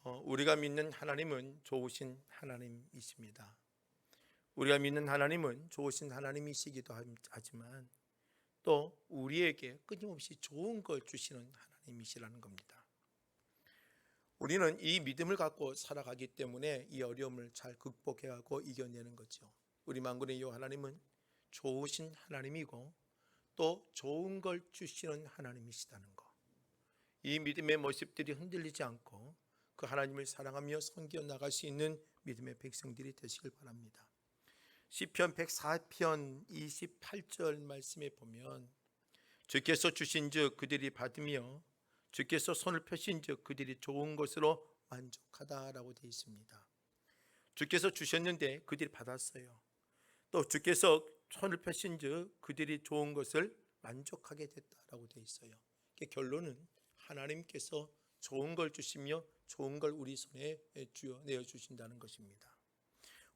우리가 믿는 하나님은 좋으신 하나님이십니다. 우리가 믿는 하나님은 좋으신 하나님이시기도 하지만 또 우리에게 끊임없이 좋은 걸 주시는 하나님이시라는 겁니다. 우리는 이 믿음을 갖고 살아가기 때문에 이 어려움을 잘 극복해가고 이겨내는 거죠. 우리 만군의 이 하나님은 좋으신 하나님이고 또 좋은 걸 주시는 하나님이시다는 거, 이 믿음의 모습들이 흔들리지 않고 그 하나님을 사랑하며 섬겨 나갈 수 있는 믿음의 백성들이 되시길 바랍니다. 시편 104편 28절 말씀에 보면 주께서 주신즉 그들이 받으며 주께서 손을 펴신즉 그들이 좋은 것으로 만족하다라고 되어 있습니다. 주께서 주셨는데 그들이 받았어요. 또 주께서 손을 펴신즉 그들이 좋은 것을 만족하게 됐다라고 되어 있어요. 결론은 하나님께서 좋은 걸 주시며 좋은 걸 우리 손에 내어 주신다는 것입니다.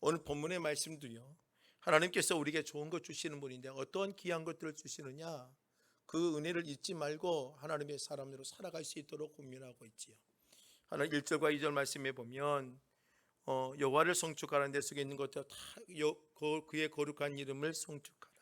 오늘 본문의 말씀도요, 하나님께서 우리에게 좋은 것 주시는 분인데 어떠한 귀한 것들을 주시느냐, 그 은혜를 잊지 말고 하나님의 사람으로 살아갈 수 있도록 권면하고 있지요. 하나님 1절과 2절 말씀에 보면 여호와를 송축하라는 데 속에 있는 것들 다 그의 거룩한 이름을 송축하라.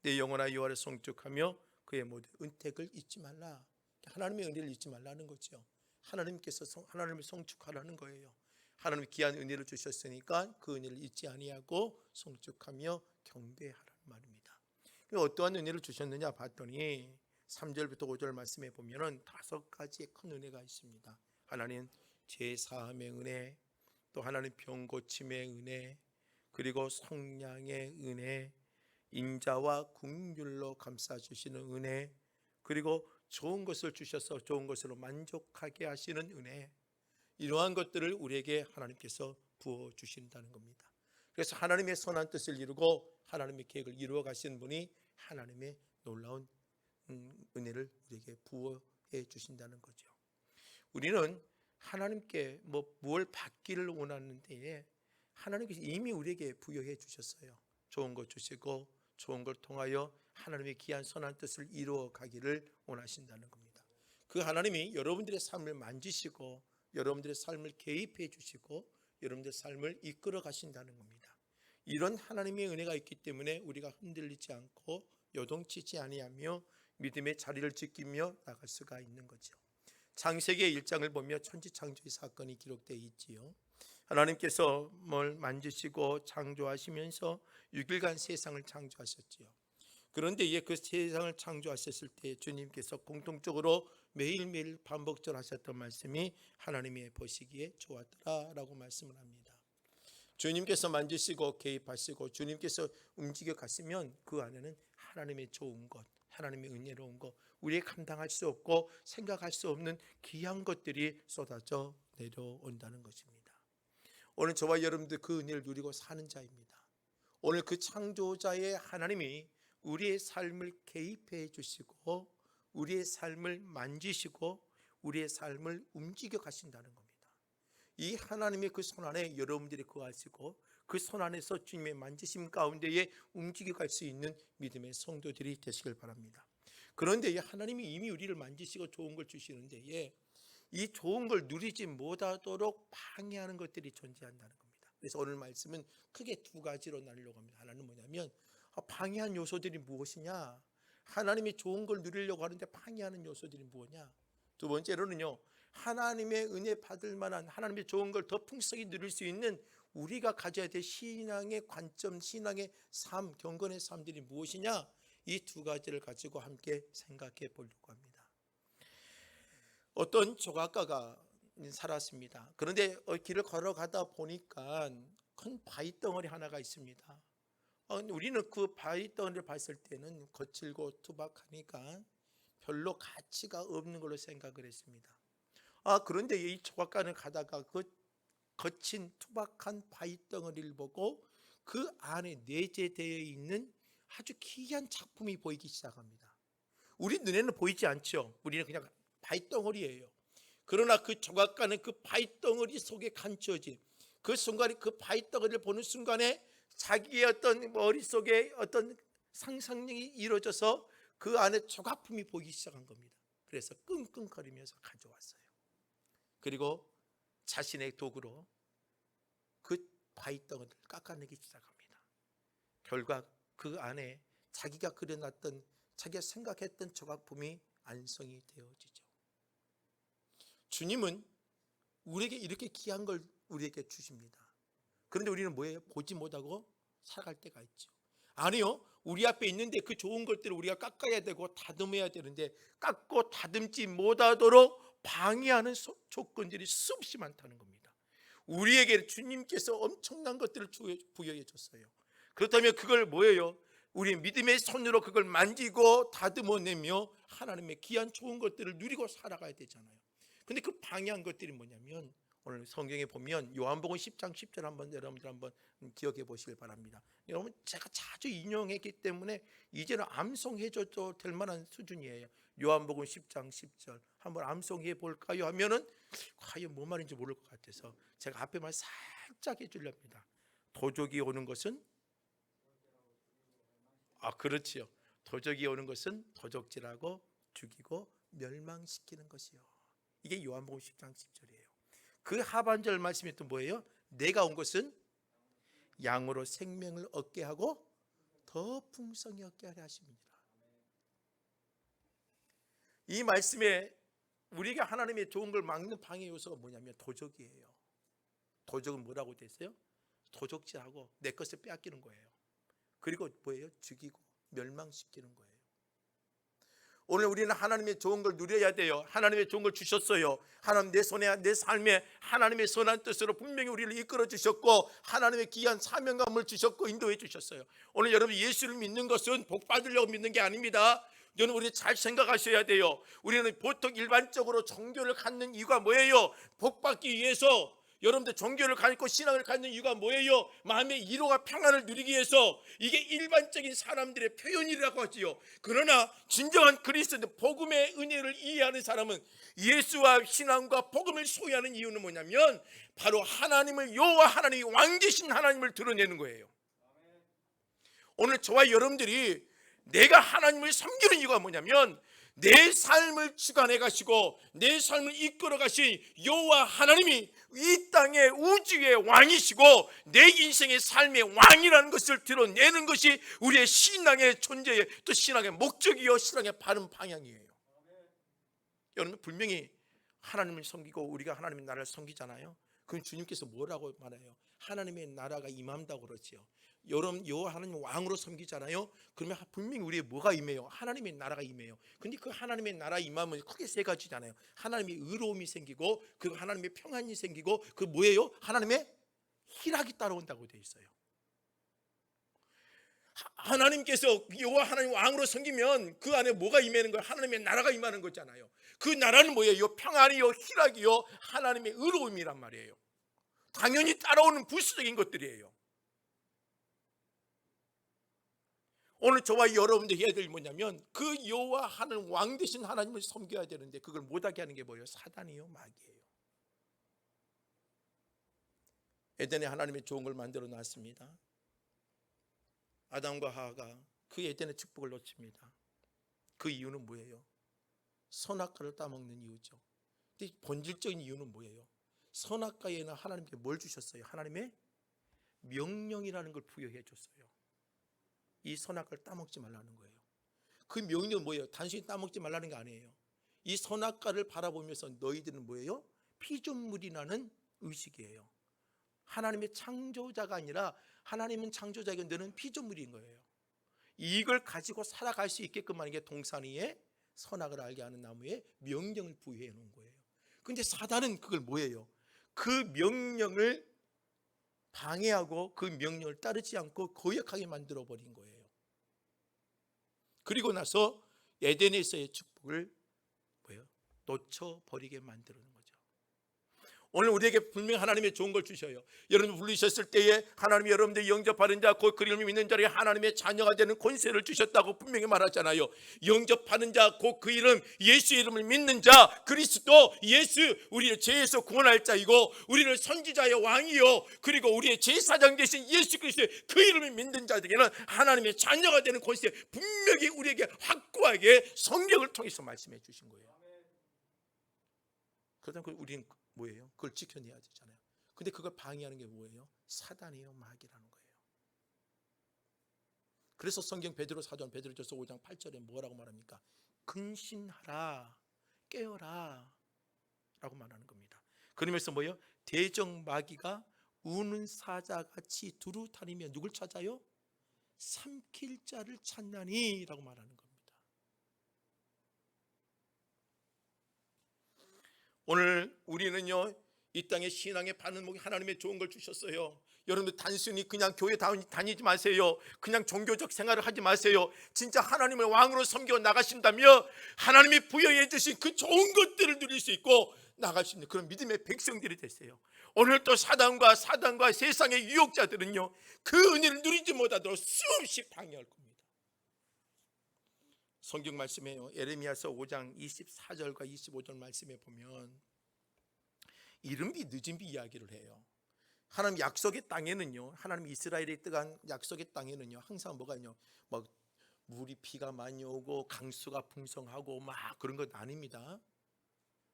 내 영혼아 여호와를 송축하며 그의 모든 은택을 잊지 말라. 하나님의 은혜를 잊지 말라는 거죠. 하나님께서 하나님을 송축하라는 거예요. 하나님이 귀한 은혜를 주셨으니까 그 은혜를 잊지 아니하고 송축하며 경배하라는 말입니다. 어떠한 은혜를 주셨느냐 봤더니 3절부터 5절 말씀에 보면은 5가지의 큰 은혜가 있습니다. 하나님 죄사함의 은혜, 또 하나님 병고침의 은혜, 그리고 성량의 은혜, 인자와 긍휼로 감싸주시는 은혜, 그리고 좋은 것을 주셔서 좋은 것으로 만족하게 하시는 은혜, 이러한 것들을 우리에게 하나님께서 부어주신다는 겁니다. 그래서 하나님의 선한 뜻을 이루고 하나님의 계획을 이루어 가시는 분이 하나님의 놀라운 은혜를 우리에게 부어해 주신다는 거죠. 우리는 하나님께 무엇을 받기를 원하는 때에 하나님께서 이미 우리에게 부여해 주셨어요. 좋은 것 주시고 좋은 걸 통하여 하나님의 귀한 선한 뜻을 이루어 가기를 원하신다는 겁니다. 그 하나님이 여러분들의 삶을 만지시고 여러분들의 삶을 개입해 주시고 여러분들의 삶을 이끌어 가신다는 겁니다. 이런 하나님의 은혜가 있기 때문에 우리가 흔들리지 않고 요동치지 아니하며 믿음의 자리를 지키며 나갈 수가 있는 거죠. 창세기 1장을 보며 천지창조의 사건이 기록되어 있지요. 하나님께서 뭘 만지시고 창조하시면서 6일간 세상을 창조하셨지요. 그런데 이제 그 세상을 창조하셨을 때 주님께서 공통적으로 매일매일 반복적으로 하셨던 말씀이 하나님이 보시기에 좋았더라라고 말씀을 합니다. 주님께서 만지시고 개입하시고 주님께서 움직여 가시면 그 안에는 하나님의 좋은 것, 하나님의 은혜로운 것, 우리가 감당할 수 없고 생각할 수 없는 귀한 것들이 쏟아져 내려온다는 것입니다. 오늘 저와 여러분들 그 은혜를 누리고 사는 자입니다. 오늘 그 창조자의 하나님이 우리의 삶을 개입해 주시고 우리의 삶을 만지시고 우리의 삶을 움직여 가신다는 겁니다. 이 하나님의 그 손 안에 여러분들이 거하시고 그 손 안에서 주님의 만지심 가운데에 움직여 갈 수 있는 믿음의 성도들이 되시길 바랍니다. 그런데 하나님이 이미 우리를 만지시고 좋은 걸 주시는데 이 좋은 걸 누리지 못하도록 방해하는 것들이 존재한다는 겁니다. 그래서 오늘 말씀은 크게 2가지로 나누려고 합니다. 하나는 뭐냐면 방해한 요소들이 무엇이냐, 하나님이 좋은 걸 누리려고 하는데 방해하는 요소들이 무엇이냐, 두 번째로는요, 하나님의 은혜 받을 만한 하나님의 좋은 걸 더 풍성히 누릴 수 있는 우리가 가져야 될 신앙의 관점, 신앙의 삶, 경건의 삶들이 무엇이냐, 이 2가지를 가지고 함께 생각해 보려고 합니다. 어떤 조각가가 살았습니다. 그런데 길을 걸어가다 보니까 큰 바위 덩어리 하나가 있습니다. 우리는 그 바위 덩어리를 봤을 때는 거칠고 투박하니까 별로 가치가 없는 걸로 생각을 했습니다. 그런데 이 조각가는 가다가 그 거친 투박한 바위 덩어리를 보고 그 안에 내재되어 있는 아주 귀한 작품이 보이기 시작합니다. 우리 눈에는 보이지 않죠. 우리는 그냥 바위 덩어리예요. 그러나 그 조각가는 그 바위 덩어리 속에 감춰진 그 순간에, 그 바위 덩어리를 보는 순간에 자기의 어떤 머릿속에 어떤 상상력이 이루어져서 그 안에 조각품이 보이기 시작한 겁니다. 그래서 끙끙거리면서 가져왔어요. 그리고 자신의 도구로 그 바위덩어리를 깎아내기 시작합니다. 결과 그 안에 자기가 그려놨던, 자기가 생각했던 조각품이 완성이 되어지죠. 주님은 우리에게 이렇게 귀한 걸 우리에게 주십니다. 그런데 우리는 뭐예요? 보지 못하고 살아갈 때가 있죠. 아니요, 우리 앞에 있는데 그 좋은 것들을 우리가 깎아야 되고 다듬어야 되는데 깎고 다듬지 못하도록 방해하는 조건들이 수없이 많다는 겁니다. 우리에게 주님께서 엄청난 것들을 부여해 줬어요. 그렇다면 그걸 뭐예요? 우리 믿음의 손으로 그걸 만지고 다듬어내며 하나님의 귀한 좋은 것들을 누리고 살아가야 되잖아요. 근데 그 방해한 것들이 뭐냐면, 오늘 성경에 보면 요한복음 10장 10절 한번 여러분들 한번 기억해 보시길 바랍니다. 여러분, 제가 자주 인용했기 때문에 이제는 암송해 줘도 될 만한 수준이에요. 요한복음 10장 10절 한번 암송해 볼까요? 하면은 과연 뭐 말인지 모를 것 같아서 제가 앞에 말 살짝 해주렵니다. 도적이 오는 것은, 그렇지요. 도적이 오는 것은 도적질하고 죽이고 멸망시키는 것이요. 이게 요한복음 10장 10절이에요. 그 하반절 말씀이 또 뭐예요? 내가 온 것은 양으로 생명을 얻게 하고 더 풍성히 얻게 하려 하십니다. 이 말씀에 우리가 하나님의 좋은 걸 막는 방해 요소가 뭐냐면 도적이에요. 도적은 뭐라고 돼 있어요? 도적질하고 내 것을 빼앗기는 거예요. 그리고 뭐예요? 죽이고 멸망시키는 거예요. 오늘 우리는 하나님의 좋은 걸 누려야 돼요. 하나님의 좋은 걸 주셨어요. 하나님, 내 손에, 내 삶에 하나님의 선한 뜻으로 분명히 우리를 이끌어 주셨고 하나님의 귀한 사명감을 주셨고 인도해 주셨어요. 오늘 여러분, 예수를 믿는 것은 복 받으려고 믿는 게 아닙니다. 여러분, 우리 잘 생각하셔야 돼요. 우리는 보통 일반적으로 종교를 갖는 이유가 뭐예요? 복 받기 위해서. 여러분들 종교를 갖고 신앙을 갖는 이유가 뭐예요? 마음의 위로와 평안을 누리기 위해서. 이게 일반적인 사람들의 표현이라고 하지요. 그러나 진정한 그리스도 복음의 은혜를 이해하는 사람은 예수와 신앙과 복음을 소유하는 이유는 뭐냐면 바로 하나님을, 여호와 하나님이 왕 되신 하나님을 드러내는 거예요. 오늘 저와 여러분들이 내가 하나님을 섬기는 이유가 뭐냐면 내 삶을 주관해 가시고 내 삶을 이끌어 가신 여호와 하나님이 이 땅의 우주의 왕이시고 내 인생의 삶의 왕이라는 것을 드러내는 것이 우리의 신앙의 존재의, 또 신앙의 목적이요, 신앙의 바른 방향이에요. 여러분, 분명히 하나님을 섬기고 우리가 하나님의 나라를 섬기잖아요. 그럼 주님께서 뭐라고 말해요? 하나님의 나라가 임한다고 그러지요. 여러분, 여호와 하나님 왕으로 섬기잖아요. 그러면 분명히 우리의 뭐가 임해요? 하나님의 나라가 임해요. 근데 그 하나님의 나라 임하면 크게 세 가지잖아요. 하나님의 의로움이 생기고, 그 하나님의 평안이 생기고, 그 뭐예요? 하나님의 희락이 따라온다고 되어 있어요. 하나님께서 여호와 하나님 왕으로 섬기면 그 안에 뭐가 임하는 거예요? 하나님의 나라가 임하는 거잖아요. 그 나라는 뭐예요? 평안이요, 희락이요, 하나님의 의로움이란 말이에요. 당연히 따라오는 부수적인 것들이에요. 오늘 저와 여러분들 해야 될 뭐냐면 그 여호와 하나님 왕 되신 하나님을 섬겨야 되는데 그걸 못하게 하는 게 뭐예요? 사단이요, 마귀예요. 에덴에 하나님의 좋은 걸 만들어 놨습니다. 아담과 하와가 그 에덴의 축복을 놓칩니다. 그 이유는 뭐예요? 선악과를 따먹는 이유죠. 근데 본질적인 이유는 뭐예요? 선악과에는 하나님께 뭘 주셨어요? 하나님의 명령이라는 걸 부여해 줬어요. 이 선악과를 따먹지 말라는 거예요. 그 명령은 뭐예요? 단순히 따먹지 말라는 게 아니에요. 이 선악과를 바라보면서 너희들은 뭐예요? 피조물이라는 의식이에요. 하나님의 창조자가 아니라 하나님은 창조자이고 너는 피조물인 거예요. 이걸 가지고 살아갈 수 있게끔 하는 게 동산 위에 선악을 알게 하는 나무에 명령을 부여해 놓은 거예요. 근데 사단은 그걸 뭐예요? 그 명령을 방해하고 그 명령을 따르지 않고 거역하게 만들어 버린 거예요. 그리고 나서 에덴에서의 축복을 놓쳐버리게 만드는 거죠. 오늘 우리에게 분명히 하나님의 좋은 걸 주셔요. 여러분 부르셨을 때에 하나님이 여러분들이 영접하는 자, 곧 그 이름을 믿는 자를 하나님의 자녀가 되는 권세를 주셨다고 분명히 말하잖아요. 영접하는 자, 곧 그 이름, 예수의 이름을 믿는 자, 그리스도 예수, 우리를 죄에서 구원할 자이고 우리를 선지자의 왕이요, 그리고 우리의 제사장 되신 예수 그리스도의 그 이름을 믿는 자들에게는 하나님의 자녀가 되는 권세 분명히 우리에게 확고하게 성경을 통해서 말씀해 주신 거예요. 그러다 우리는 뭐예요? 그걸 지켜내야 되잖아요. 근데 그걸 방해하는 게 뭐예요? 사단이에요, 마귀라는 거예요. 그래서 성경 베드로 사도한 베드로전서 5장 8절에 뭐라고 말합니까? 근신하라, 깨어라 라고 말하는 겁니다. 그러면서 뭐예요? 대적 마귀가 우는 사자같이 두루 다니며 누굴 찾아요? 삼킬 자를 찾나니 라고 말하는 겁니다. 오늘 우리는요, 이 땅에 신앙의 반응목이 하나님의 좋은 걸 주셨어요. 여러분들 단순히 그냥 교회 다니지 마세요. 그냥 종교적 생활을 하지 마세요. 진짜 하나님을 왕으로 섬겨 나가신다면 하나님이 부여해 주신 그 좋은 것들을 누릴 수 있고 나갈 수 있는 그런 믿음의 백성들이 되세요. 오늘 또 사단과 세상의 유혹자들은요, 그 은혜를 누리지 못하도록 수없이 방해할 겁니다. 성경 말씀에요, 예레미야서 5장 24절과 25절 말씀에 보면 이른비 늦은비 이야기를 해요. 하나님 약속의 땅에는요, 하나님 이스라엘이 떠간 약속의 땅에는요, 항상 뭐가 있냐, 막 물이 비가 많이 오고 강수가 풍성하고 막 그런 건 아닙니다.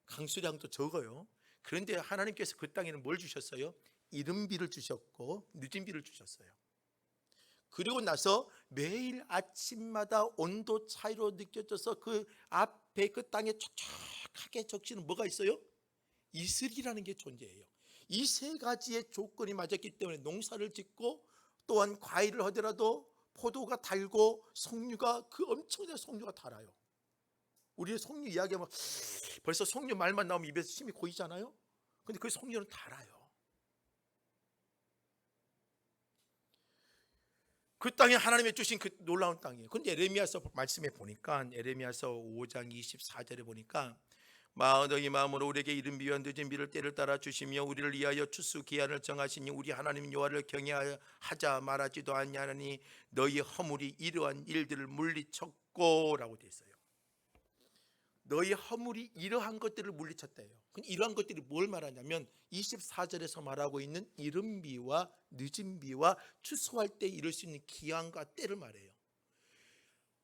강수량도 적어요. 그런데 하나님께서 그 땅에는 뭘 주셨어요? 이른비를 주셨고 늦은 비를 주셨어요. 그리고 나서 매일 아침마다 온도 차이로 느껴져서 그 앞에 그 땅에 촉촉하게 적시는 뭐가 있어요? 이슬이라는 게 존재해요. 이 세 가지의 조건이 맞았기 때문에 농사를 짓고 또한 과일을 하더라도 포도가 달고 석류가 그 엄청난 석류가 달아요. 우리 석류 이야기하면 벌써 석류 말만 나오면 입에서 침이 고이잖아요. 근데 그 석류는 달아요. 그 땅이 하나님이 주신 그 놀라운 땅이에요. 근데 에레미야서 말씀에 보니까 에레미야서 5장 24절에 보니까 너희 마음으로 우리에게 이른 비와 늦은 비를 때를 따라 주시며 우리를 위하여 추수 기한을 정하시니 우리 하나님 여호와를 경외하자 말하지도 아니하니 너희 허물이 이러한 일들을 물리쳤고 라고 되어 있어요. 너희 허물이 이러한 것들을 물리쳤대요. 이러한 것들이 뭘 말하냐면 24절에서 말하고 있는 이른 비와 늦은 비와 추수할 때 이룰 수 있는 기한과 때를 말해요.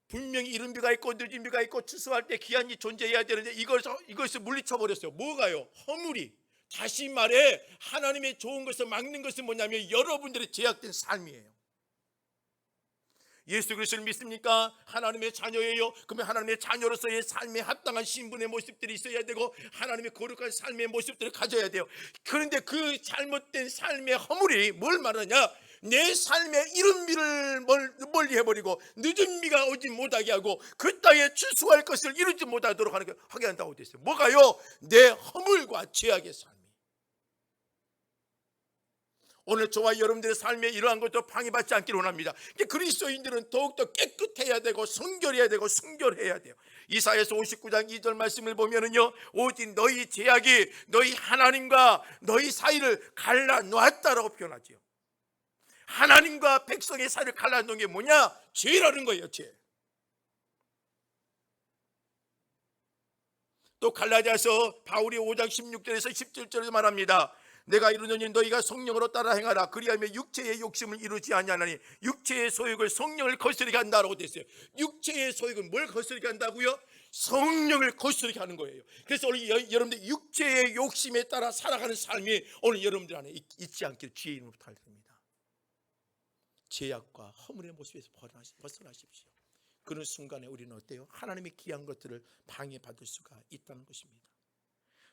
분명히 이른 비가 있고 늦은 비가 있고 추수할 때 기한이 존재해야 되는데 이것을 물리쳐 버렸어요. 뭐가요? 허물이. 다시 말해 하나님의 좋은 것을 막는 것은 뭐냐면 여러분들의 제약된 삶이에요. 예수 그리스도를 믿습니까? 하나님의 자녀예요. 그러면 하나님의 자녀로서의 삶에 합당한 신분의 모습들이 있어야 되고 하나님의 거룩한 삶의 모습들을 가져야 돼요. 그런데 그 잘못된 삶의 허물이 뭘 말하냐? 내 삶의 이른 비를 멀리 해버리고 늦은 비가 오지 못하게 하고 그 땅에 추수할 것을 이루지 못하도록 하게 한다고 되어 있어요. 뭐가요? 내 허물과 죄악의 삶. 오늘 저와 여러분들의 삶에 이러한 것도 방해받지 않기를 원합니다. 그리스도인들은 더욱더 깨끗해야 되고 성결해야 되고 순결해야 돼요. 이사야서 59장 2절 말씀을 보면은요, 오직 너희 제약이 너희 하나님과 너희 사이를 갈라놓았다라고 표현하지요. 하나님과 백성의 사이를 갈라놓은 게 뭐냐? 죄라는 거예요. 죄. 또 갈라디아서 바울이 5장 16절에서 17절에서 말합니다. 내가 이르노니 너희가 성령으로 따라 행하라. 그리하면 육체의 욕심을 이루지 아니하나니 육체의 소욕을 성령을 거스르게 한다라고 되어 있어요. 육체의 소욕은 뭘 거스르게 한다고요? 성령을 거스르게 하는 거예요. 그래서 오늘 여러분들 육체의 욕심에 따라 살아가는 삶이 오늘 여러분들 안에 있지 않기를 주의 이름으로 부탁드립니다. 죄악과 허물의 모습에서 벗어나십시오. 그런 순간에 우리는 어때요? 하나님의 귀한 것들을 방해받을 수가 있다는 것입니다.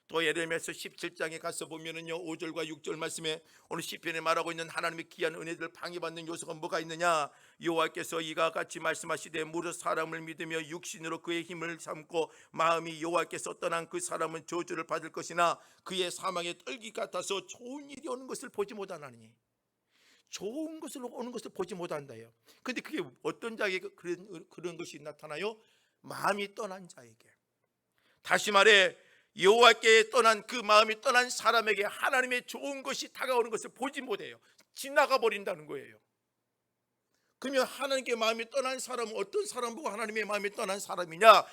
또 예레미야서 17장에 가서 보면은요, 5절과 6절 말씀에 오늘 시편에 말하고 있는 하나님의 귀한 은혜들을 방해받는 요소가 뭐가 있느냐? 여호와께서 이와 같이 말씀하시되 무릇 사람을 믿으며 육신으로 그의 힘을 삼고 마음이 여호와께서 떠난 그 사람은 저주를 받을 것이나 그의 사망에 떨기 같아서 좋은 일이 오는 것을 보지 못하나니. 좋은 것으로 오는 것을 보지 못한다요. 근데 그게 어떤 자에게 그런 것이 나타나요? 마음이 떠난 자에게. 다시 말해 여호와께 떠난 그 마음이 떠난 사람에게 하나님의 좋은 것이 다가오는 것을 보지 못해요. 지나가 버린다는 거예요. 그러면 하나님께 마음이 떠난 사람은 어떤 사람 보고 하나님의 마음이 떠난 사람이냐?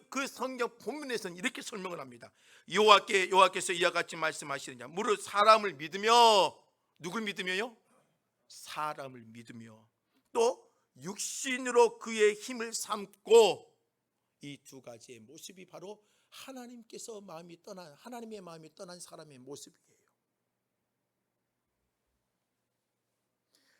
그 성경 본문에서는 이렇게 설명을 합니다. 여호와께서 이와 같이 말씀하시느냐? 무릇 사람을 믿으며, 누굴 믿으며요? 사람을 믿으며 또 육신으로 그의 힘을 삼고, 이 두 가지의 모습이 바로 하나님의 마음이 떠난 사람의 모습이에요.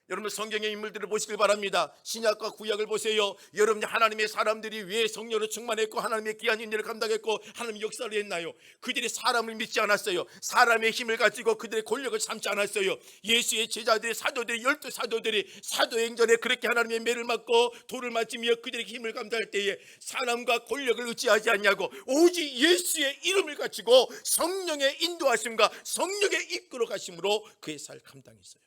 여러분 성경의 인물들을 보시길 바랍니다. 신약과 구약을 보세요. 여러분 하나님의 사람들이 왜 성령으로 충만했고 하나님의 귀한 인내를 감당했고 하나님의 역사를 했나요? 그들이 사람을 믿지 않았어요. 사람의 힘을 가지고 그들의 권력을 삼지 않았어요. 예수의 제자들이 사도들이 12사도들이 사도행전에 그렇게 하나님의 매를 맞고 돌을 맞으며 그들의 힘을 감당할 때에 사람과 권력을 의지하지 않냐고 오직 예수의 이름을 가지고 성령의 인도하심과 성령의 이끌어 가심으로 그의 살 감당했어요.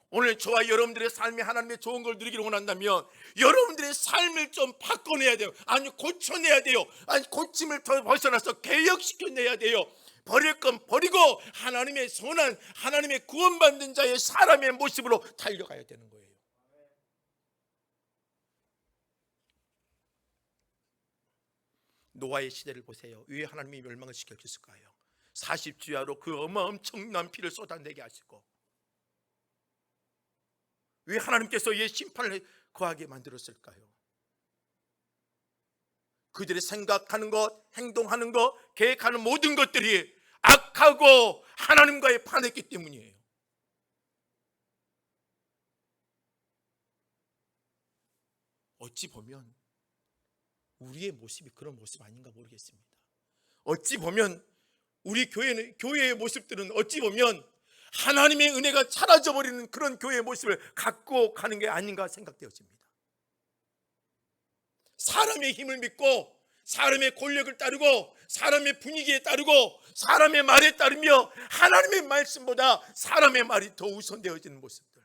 오늘 저와 여러분들의 삶이 하나님의 좋은 걸 누리기를 원한다면 여러분들의 삶을 좀 바꿔내야 돼요. 아니 고쳐내야 돼요. 아니 고침을 벗어나서 개혁시켜내야 돼요. 버릴 건 버리고 하나님의 선한 하나님의 구원받는 자의 사람의 모습으로 달려가야 되는 거예요. 노아의 시대를 보세요. 왜 하나님이 멸망을 시켜주셨을까요? 40주야로 그 엄청난 피를 쏟아내게 하시고 왜 하나님께서 이 심판을 거하게 만들었을까요? 그들이 생각하는 것, 행동하는 것, 계획하는 모든 것들이 악하고 하나님과의 반했기 때문이에요. 어찌 보면 우리의 모습이 그런 모습 아닌가 모르겠습니다. 어찌 보면 우리 교회의 모습들은 어찌 보면 하나님의 은혜가 사라져 버리는 그런 교회의 모습을 갖고 가는 게 아닌가 생각되어집니다. 사람의 힘을 믿고 사람의 권력을 따르고 사람의 분위기에 따르고 사람의 말에 따르며 하나님의 말씀보다 사람의 말이 더 우선되어지는 모습들.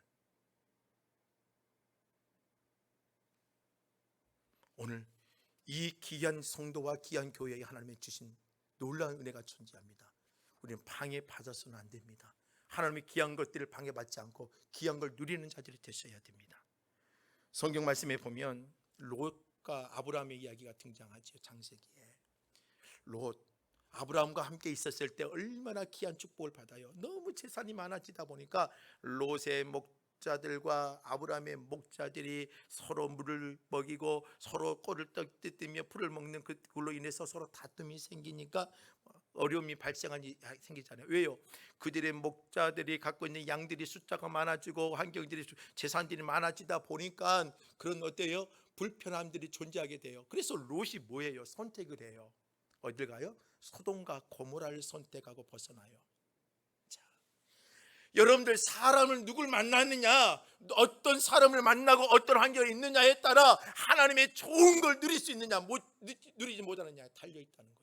오늘 이 귀한 성도와 귀한 교회에 하나님의 주신 놀라운 은혜가 존재합니다. 우리는 방해받아서는 안 됩니다. 하나님의 귀한 것들을 방해받지 않고 귀한 걸 누리는 자들이 되셔야 됩니다. 성경 말씀에 보면 롯과 아브라함의 이야기가 등장하죠. 창세기에 롯 아브라함과 함께 있었을 때 얼마나 귀한 축복을 받아요. 너무 재산이 많아지다 보니까 롯의 목자들과 아브라함의 목자들이 서로 물을 먹이고 서로 꼴을 뜯으며 풀을 먹는 그걸로 인해서 서로 다툼이 생기니까 어려움이 생기잖아요. 왜요? 그들의 목자들이 갖고 있는 양들이 숫자가 많아지고 환경들이 재산들이 많아지다 보니까 그런 어때요? 불편함들이 존재하게 돼요. 그래서 롯이 뭐예요? 선택을 해요. 어딜 가요? 소돔과 고모라를 선택하고 벗어나요. 자, 여러분들 사람을 누굴 만났느냐, 어떤 사람을 만나고 어떤 환경에 있느냐에 따라 하나님의 좋은 걸 누릴 수 있느냐 누리지 못하느냐에 달려있다는 거예요.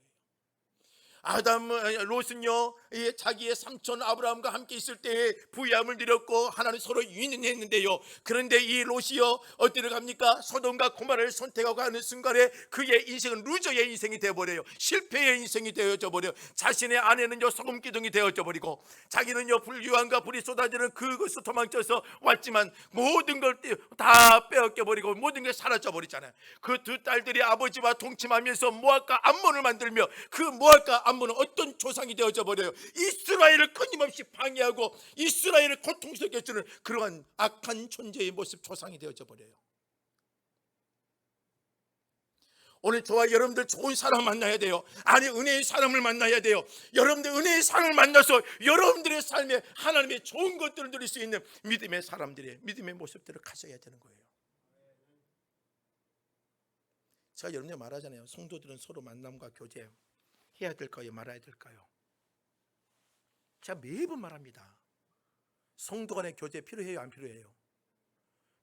롯은요 자기의 삼촌 아브라함과 함께 있을 때에 부유함을 누렸고 하나님 서로 유인했는데요. 그런데 이 롯이요 어디를 갑니까? 소돔과 고모라를 선택하고 하는 순간에 그의 인생은 루저의 인생이 되어버려요. 실패의 인생이 되어져 버려. 자신의 아내는요 소금기둥이 되어져 버리고 자기는요 불유함과 불이 쏟아지는 그것을 도망쳐서 왔지만 모든 걸 다 빼앗겨 버리고 모든 게 사라져 버리잖아요. 그 두 딸들이 아버지와 동침하면서 모압과 암몬을 만들며 그 모압과 암몬은 어떤 조상이 되어져 버려요? 이스라엘을 끊임없이 방해하고 이스라엘을 고통스럽게 해주는 그러한 악한 존재의 모습, 조상이 되어져 버려요. 오늘 저와 여러분들 좋은 사람 만나야 돼요. 아니 은혜의 사람을 만나야 돼요. 여러분들 은혜의 사람을 만나서 여러분들의 삶에 하나님의 좋은 것들을 누릴 수 있는 믿음의 사람들의 믿음의 모습들을 가져야 되는 거예요. 제가 여러분들 말하잖아요. 성도들은 서로 만남과 교제 해야 될까요? 말아야 될까요? 제가 매번 말합니다. 성도 간의 교제 필요해요? 안 필요해요?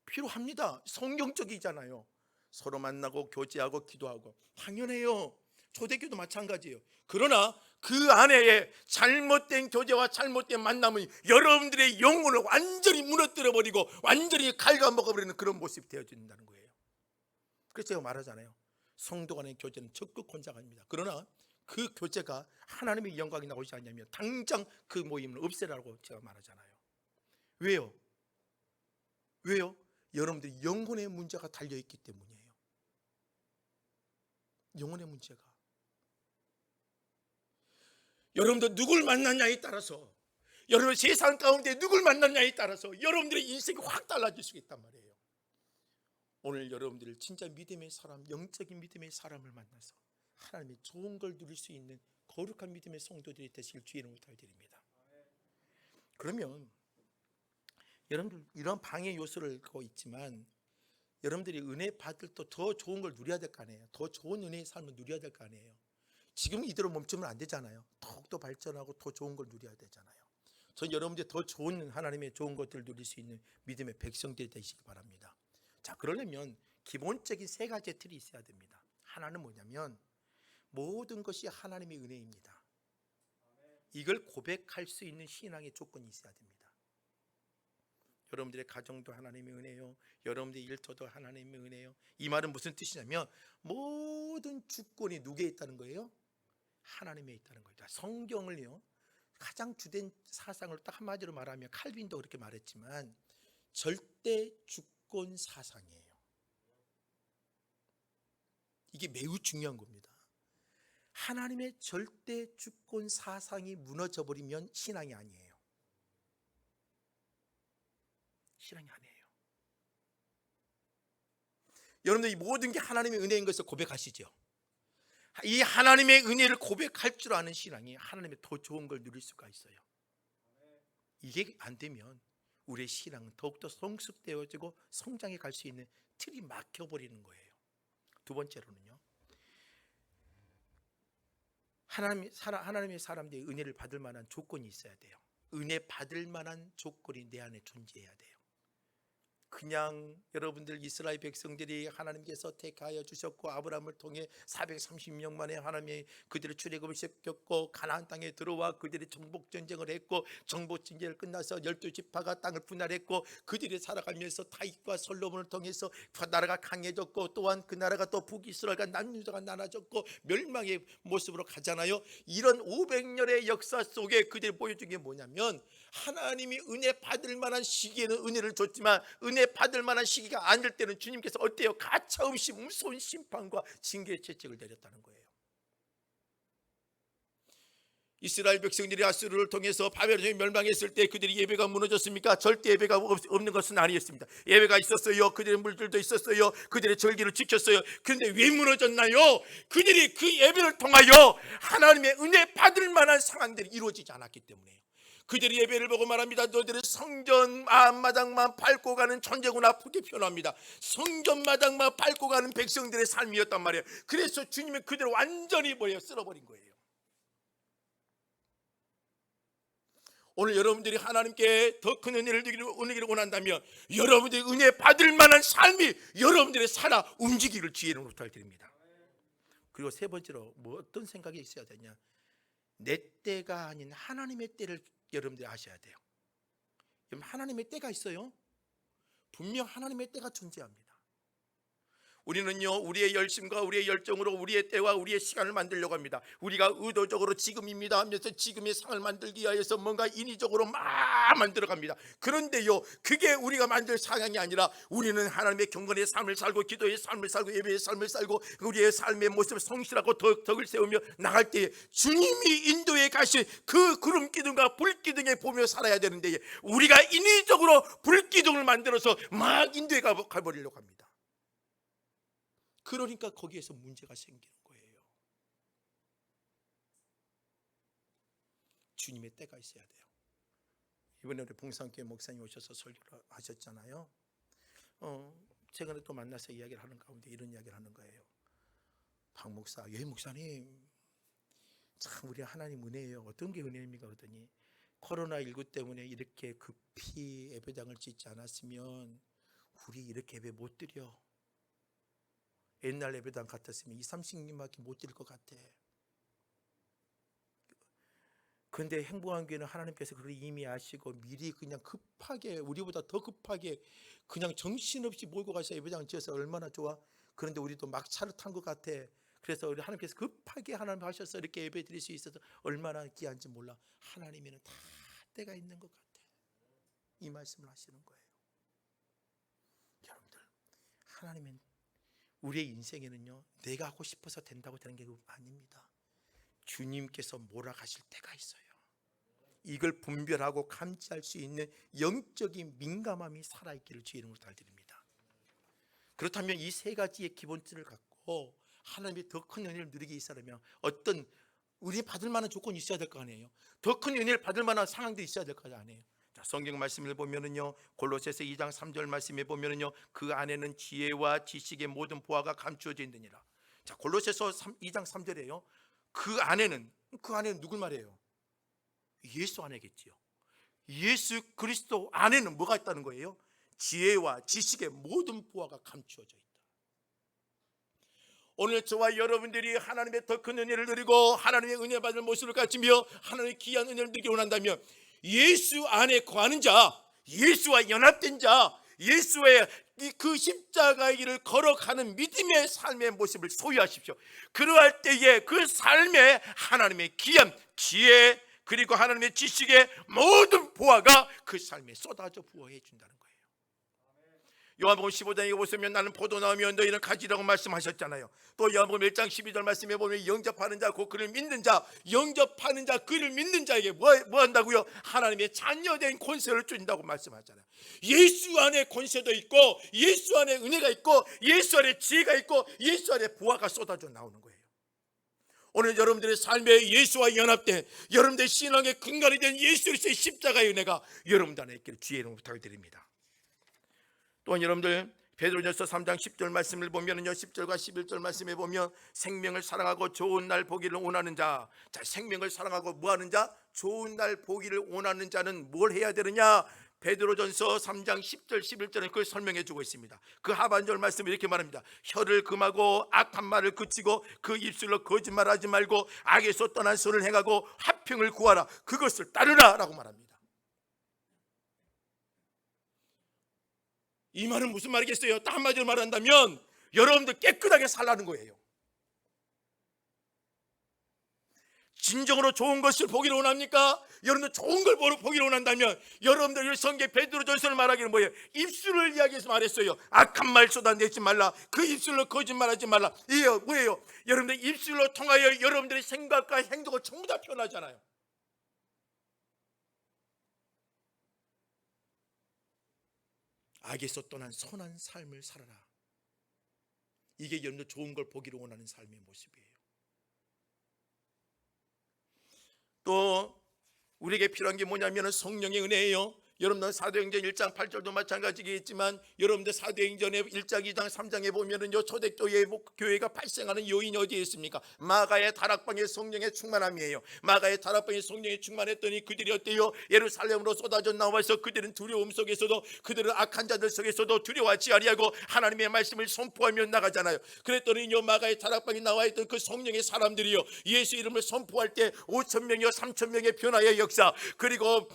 필요합니다. 성경적이잖아요. 서로 만나고 교제하고 기도하고 당연해요. 초대교도 마찬가지예요. 그러나 그 안에 잘못된 교제와 잘못된 만남은 여러분들의 영혼을 완전히 무너뜨려 버리고 완전히 갉아먹어버리는 그런 모습이 되어진다는 거예요. 그래서 제가 말하잖아요. 성도 간의 교제는 적극 권장합니다. 그러나 그 교제가 하나님의 영광이 나오지 않냐면 당장 그 모임을 없애라고 제가 말하잖아요. 왜요? 여러분들이 영혼의 문제가 달려있기 때문이에요. 영혼의 문제가. 여러분들 누굴 만났냐에 따라서 여러분 세상 가운데 누굴 만났냐에 따라서 여러분들의 인생이 확 달라질 수 있단 말이에요. 오늘 여러분들 진짜 믿음의 사람, 영적인 믿음의 사람을 만나서 하나님의 좋은 걸 누릴 수 있는 거룩한 믿음의 성도들이 되실 주의 이름으로 부탁드립니다. 그러면 여러분들 이런 방해 요소를 갖고 있지만 여러분들이 은혜 받을 또 더 좋은 걸 누려야 될 거 아니에요. 더 좋은 은혜의 삶을 누려야 될 거 아니에요. 지금 이대로 멈추면 안 되잖아요. 더욱더 발전하고 더 좋은 걸 누려야 되잖아요. 전 여러분들이 더 좋은 하나님의 좋은 것들을 누릴 수 있는 믿음의 백성들이 되시기 바랍니다. 자, 그러려면 기본적인 세 가지의 틀이 있어야 됩니다. 하나는 뭐냐면 모든 것이 하나님의 은혜입니다. 이걸 고백할 수 있는 신앙의 조건이 있어야 됩니다. 여러분들의 가정도 하나님의 은혜요, 여러분들의 일터도 하나님의 은혜요. 이 말은 무슨 뜻이냐면 모든 주권이 누구에 있다는 거예요? 하나님에 있다는 거죠. 성경을요 가장 주된 사상을 딱 한마디로 말하면 칼빈도 그렇게 말했지만 절대 주권 사상이에요. 이게 매우 중요한 겁니다. 하나님의 절대 주권 사상이 무너져 버리면 신앙이 아니에요. 신앙이 아니에요. 여러분들 이 모든 게 하나님의 은혜인 것을 고백하시죠. 이 하나님의 은혜를 고백할 줄 아는 신앙이 하나님의 더 좋은 걸 누릴 수가 있어요. 이게 안 되면 우리의 신앙은 더욱더 성숙되어지고 성장해 갈 수 있는 틀이 막혀버리는 거예요. 두 번째로는요, 하나님의 사람들이 은혜를 받을 만한 조건이 있어야 돼요. 은혜 받을 만한 조건이 내 안에 존재해야 돼요. 그냥 여러분들 이스라엘 백성들이 하나님께서 택하여 주셨고 아브라함을 통해 430년 만에 하나님의 그들의 출애굽을 시켰고 가나안 땅에 들어와 그들이 정복 전쟁을 했고 정복 전쟁을 끝나서 12지파가 땅을 분할했고 그들이 살아가면서 다윗과 솔로몬을 통해서 나라가 강해졌고 또한 그 나라가 또 북이스라엘과 남유다가 나눠졌고 멸망의 모습으로 가잖아요. 이런 500년의 역사 속에 그들이 보여준 게 뭐냐면 하나님이 은혜 받을 만한 시기에는 은혜를 줬지만 은혜 받을 만한 시기가 아닐 때는 주님께서 어때요? 가차없이 무서운 심판과 징계의 채찍을 내렸다는 거예요. 이스라엘 백성들이 아수르를 통해서 바벨론이 멸망했을 때 그들이 예배가 무너졌습니까? 절대 예배가 없는 것은 아니었습니다. 예배가 있었어요. 그들의 물들도 있었어요. 그들의 절기를 지켰어요. 그런데 왜 무너졌나요? 그들이 그 예배를 통하여 하나님의 은혜 받을 만한 상황들이 이루어지지 않았기 때문에요. 그들이 예배를 보고 말합니다. 너희들은 성전 앞마당만 밟고 가는 존재구나. 그렇게 표현합니다. 성전 마당만 밟고 가는 백성들의 삶이었단 말이에요. 그래서 주님은 그들을 완전히 쓸어버린 거예요. 오늘 여러분들이 하나님께 더 큰 은혜를 누리기를 원한다면 여러분들이 은혜 받을 만한 삶이 여러분들의 살아 움직이기를 주의 이름으로 부탁드립니다. 그리고 세 번째로 어떤 생각이 있어야 되냐, 내 때가 아닌 하나님의 때를 여러분들이 아셔야 돼요. 하나님의 때가 있어요. 분명 하나님의 때가 존재합니다. 우리는요 우리의 열심과 우리의 열정으로 우리의 때와 우리의 시간을 만들려고 합니다. 우리가 의도적으로 지금입니다 하면서 지금의 상을 만들기 위해서 뭔가 인위적으로 막 만들어갑니다. 그런데요 그게 우리가 만들 상황이 아니라 우리는 하나님의 경건의 삶을 살고 기도의 삶을 살고 예배의 삶을 살고 우리의 삶의 모습을 성실하고 덕을 세우며 나갈 때에 주님이 인도에 가신 그 구름 기둥과 불 기둥에 보며 살아야 되는데 우리가 인위적으로 불 기둥을 만들어서 막 인도에 가버리려고 합니다. 그러니까 거기에서 문제가 생기는 거예요. 주님의 때가 있어야 돼요. 이번에 우리 봉산교회 목사님 오셔서 설교를 하셨잖아요. 최근에 또 만나서 이야기를 하는 가운데 이런 이야기를 하는 거예요. 박 목사, 예 목사님 참 우리 하나님 은혜예요. 어떤 게 은혜입니까? 그러더니 코로나19 때문에 이렇게 급히 예배당을 짓지 않았으면 우리 이렇게 예배 못 드려. 옛날 예배당 같았으면 20-30님밖에 못 드릴 것 같아. 그런데 행복한 교회는 하나님께서 그걸 이미 아시고 미리 그냥 급하게 우리보다 더 급하게 그냥 정신없이 몰고 가서 예배당을 지어서 얼마나 좋아. 그런데 우리도 막 차를 탄 것 같아. 그래서 우리 하나님께서 급하게 하나님 하셔서 이렇게 예배 드릴 수 있어서 얼마나 귀한지 몰라. 하나님에는 다 때가 있는 것 같아. 이 말씀을 하시는 거예요. 여러분들 하나님은 우리의 인생에는요 내가 하고 싶어서 된다고 되는 게 아닙니다. 주님께서 몰아가실 때가 있어요. 이걸 분별하고 감지할 수 있는 영적인 민감함이 살아있기를 주의 이름으로 달드립니다. 그렇다면 이 세 가지의 기본들을 갖고 하나님의 더 큰 은혜를 누리게 있으려면 어떤 우리 받을 만한 조건이 있어야 될 거 아니에요. 더 큰 은혜를 받을 만한 상황들이 있어야 될 거 아니에요. 자, 성경 말씀을 보면은요, 골로새서 2장 3절 말씀에 보면은요, 그 안에는 지혜와 지식의 모든 보화가 감추어져 있느니라. 자, 골로새서 2장 3절에요. 그 안에는 누굴 말해요? 예수 안에겠지요. 예수 그리스도 안에는 뭐가 있다는 거예요? 지혜와 지식의 모든 보화가 감추어져 있다. 오늘 저와 여러분들이 하나님의 더 큰 은혜를 누리고 하나님의 은혜 받을 모습을 갖추며 하나님의 귀한 은혜를 누리기 원한다면 예수 안에 거하는 자, 예수와 연합된 자, 예수의 그 십자가의 길을 걸어가는 믿음의 삶의 모습을 소유하십시오. 그러할 때에 그 삶에 하나님의 귀한 지혜 그리고 하나님의 지식의 모든 보화가 그 삶에 쏟아져 부어해 준다는 거예요. 요한복음 15장에 보시면 나는 포도나무며 너희는 가지라고 말씀하셨잖아요. 또 요한복음 1장 12절 말씀에 보면 영접하는 자 곧 그를 믿는 자, 영접하는 자 그를 믿는 자에게 뭐 한다고요? 하나님의 자녀된 권세를 준다고 말씀하잖아요. 예수 안에 권세도 있고 예수 안에 은혜가 있고 예수 안에 지혜가 있고 예수 안에 보화가 쏟아져 나오는 거예요. 오늘 여러분들의 삶에 예수와 연합된 여러분들의 신앙의 근간이 된 예수 그리스도의 십자가의 은혜가 여러분들 안에 있기를 주의 이름으로 부탁드립니다. 또한 여러분들 베드로전서 3장 10절 말씀을 보면은요, 10절과 11절 말씀에 보면 생명을 사랑하고 좋은 날 보기를 원하는 자, 생명을 사랑하고 뭐하는 자? 좋은 날 보기를 원하는 자는 뭘 해야 되느냐? 베드로전서 3장 10절 11절에 그걸 설명해 주고 있습니다. 그 하반절 말씀을 이렇게 말합니다. 혀를 금하고 악한 말을 그치고 그 입술로 거짓말하지 말고 악에서 떠난 선을 행하고 화평을 구하라. 그것을 따르라 라고 말합니다. 이 말은 무슨 말이겠어요? 딱 한마디로 말한다면 여러분들 깨끗하게 살라는 거예요. 진정으로 좋은 것을 보기를 원합니까? 여러분들 좋은 걸 보기를 원한다면 여러분들 성경 베드로전서를 말하기는 뭐예요? 입술을 이야기해서 말했어요. 악한 말 쏟아내지 말라. 그 입술로 거짓말하지 말라. 이게 뭐예요? 여러분들 입술로 통하여 여러분들의 생각과 행동을 전부 다 표현하잖아요. 악에서 떠난 선한 삶을 살아라. 이게 여러분들 좋은 걸 보기를 원하는 삶의 모습이에요. 또 우리에게 필요한 게 뭐냐면 성령의 은혜예요. 여러분들 사도행전 1장 8절도 마찬가지겠지만 여러분들 사도행전의 1장 2장 3장에 보면은요, 초대교회가 발생하는 요인이 어디에 있습니까? 마가의 다락방의 성령의 충만함이에요. 마가의 다락방의 성령의 충만했더니 그들이 어때요? 예루살렘으로 쏟아져 나와서 그들은 두려움 속에서도 그들은 악한 자들 속에서도 두려워하지 아니하고 하나님의 말씀을 선포하며 나가잖아요. 그랬더니요, 마가의 다락방에 나와 있던 그 성령의 사람들이요, 예수 이름을 선포할 때 5,000명이요 3,000명의 변화의 역사, 그리고